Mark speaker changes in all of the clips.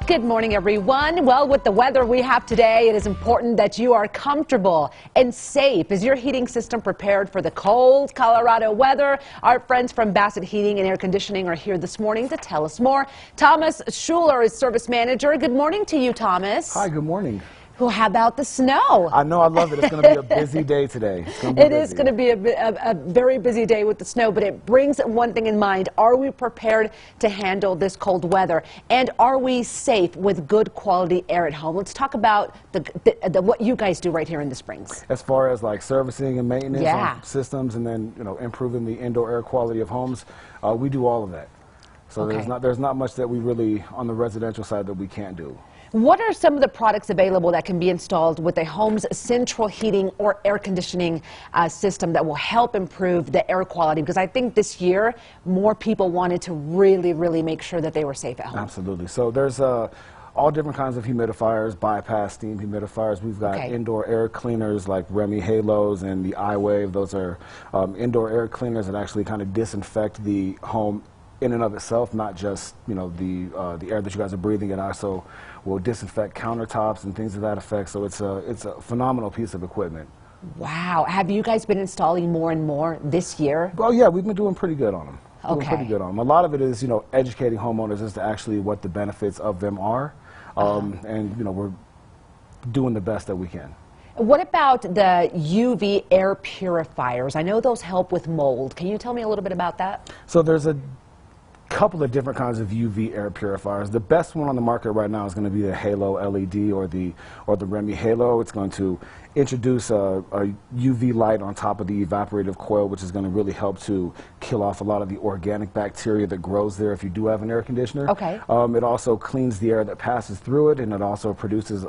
Speaker 1: Good morning, everyone. Well, with the weather we have today, it is important that you are comfortable and safe. Is your heating system prepared for the cold Colorado weather? Our friends from Basset Heating and Air Conditioning are here this morning to tell us more. Thomas Schuler is service manager. Good morning to you, Thomas.
Speaker 2: Hi, good morning.
Speaker 1: Well, how about the snow?
Speaker 2: I know, I love it. It's going to be a busy day today.
Speaker 1: It is going to be a very busy day with the snow, but it brings one thing in mind. Are we prepared to handle this cold weather? And are we safe with good quality air at home? Let's talk about what you guys do right here in the Springs.
Speaker 2: As far as like servicing and maintenance on systems and then, improving the indoor air quality of homes, we do all of that. So there's not much that we really, on the residential side, that we can't do.
Speaker 1: What are some of the products available that can be installed with a home's central heating or air conditioning system that will help improve the air quality? Because I think this year, more people wanted to really make sure that they were safe at home. Absolutely.
Speaker 2: So there's all different kinds of humidifiers, bypass steam humidifiers. We've got indoor air cleaners like Remy Halos and the iWave. Those are indoor air cleaners that actually kind of disinfect the home in and of itself, not just the air that you guys are breathing in. Also will disinfect countertops and things of that effect. So it's a phenomenal piece of equipment.
Speaker 1: Wow. Have you guys been installing more and more this year?
Speaker 2: Well, yeah, we've been doing pretty good on them. Pretty good on them. A lot of it is educating homeowners as to actually what the benefits of them are, and we're doing the best that we can.
Speaker 1: What about the UV air purifiers? I know those help with mold. Can you tell me a little bit about that?
Speaker 2: So there's a couple of different kinds of UV air purifiers. The best one on the market right now is going to be the Halo LED or the Remy Halo. It's going to introduce a UV light on top of the evaporative coil, which is going to really help to kill off a lot of the organic bacteria that grows there if you do have an air conditioner. It also cleans the air that passes through it, and it also produces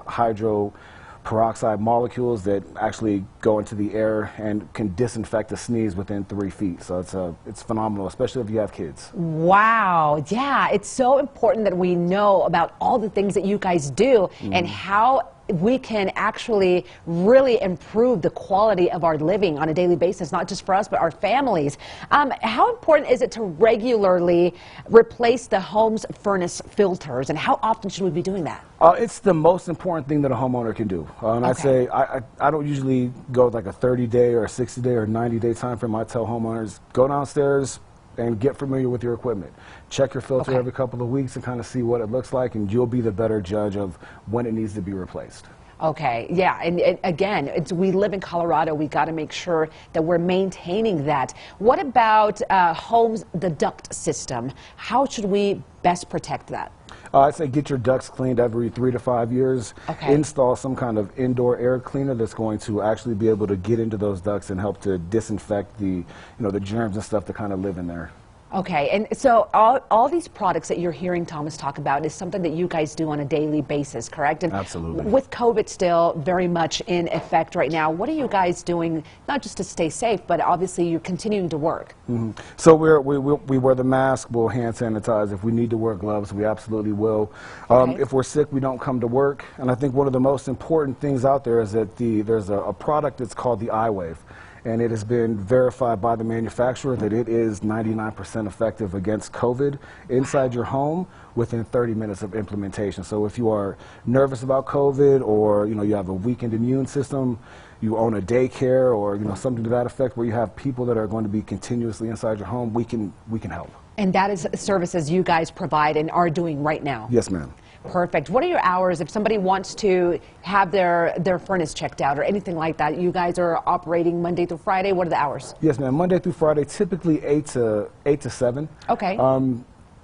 Speaker 2: peroxide molecules that actually go into the air and can disinfect a sneeze within 3 feet. So it's phenomenal, especially if you have kids.
Speaker 1: Wow. Yeah, it's so important that we know about all the things that you guys do and how we can actually really improve the quality of our living on a daily basis, not just for us, but our families. How important is it to regularly replace the home's furnace filters, and how often should we be doing that?
Speaker 2: It's the most important thing that a homeowner can do. And I'd say I don't usually go with like a 30-day or a 60-day or 90-day time frame. I tell homeowners, go downstairs and get familiar with your equipment. Check your filter every couple of weeks and kind of see what it looks like, and you'll be the better judge of when it needs to be replaced.
Speaker 1: Okay, yeah, and again, we live in Colorado. We got to make sure that we're maintaining that. What about homes, the duct system? How should we best protect that?
Speaker 2: I'd say get your ducts cleaned every 3 to 5 years. Install some kind of indoor air cleaner that's going to actually be able to get into those ducts and help to disinfect the germs and stuff that kind of live in there. Okay,
Speaker 1: and so all these products that you're hearing Thomas talk about is something that you guys do on a daily basis, correct? And
Speaker 2: absolutely.
Speaker 1: With COVID still very much in effect right now, what are you guys doing, not just to stay safe, but obviously you're continuing to work?
Speaker 2: So we wear the mask, we'll hand sanitize. If we need to wear gloves, we absolutely will. If we're sick, we don't come to work. And I think one of the most important things out there is that there's a product that's called the iWave. And it has been verified by the manufacturer that it is 99% effective against COVID inside your home within 30 minutes of implementation. So if you are nervous about COVID, or you have a weakened immune system, you own a daycare, or something to that effect where you have people that are going to be continuously inside your home, we can help. And that is services you guys provide and are doing right now? Yes, ma'am.
Speaker 1: Perfect. What are your hours if somebody wants to have their furnace checked out or anything like that? You guys are operating Monday through Friday. What are the hours?
Speaker 2: Yes, ma'am. Monday through Friday, typically 8 to 7.
Speaker 1: Okay.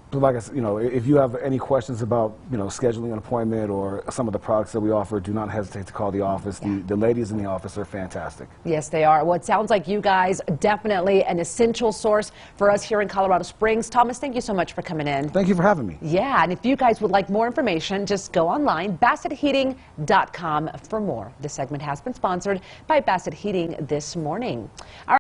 Speaker 2: But like I said, if you have any questions about scheduling an appointment or some of the products that we offer, do not hesitate to call the office. The ladies in the office are fantastic.
Speaker 1: Yes, they are. Well, it sounds like you guys definitely an essential source for us here in Colorado Springs. Thomas, thank you so much for coming in.
Speaker 2: Thank you for having me.
Speaker 1: Yeah, and if you guys would like more information, just go online, BassettHeating.com for more. This segment has been sponsored by Basset Heating this morning.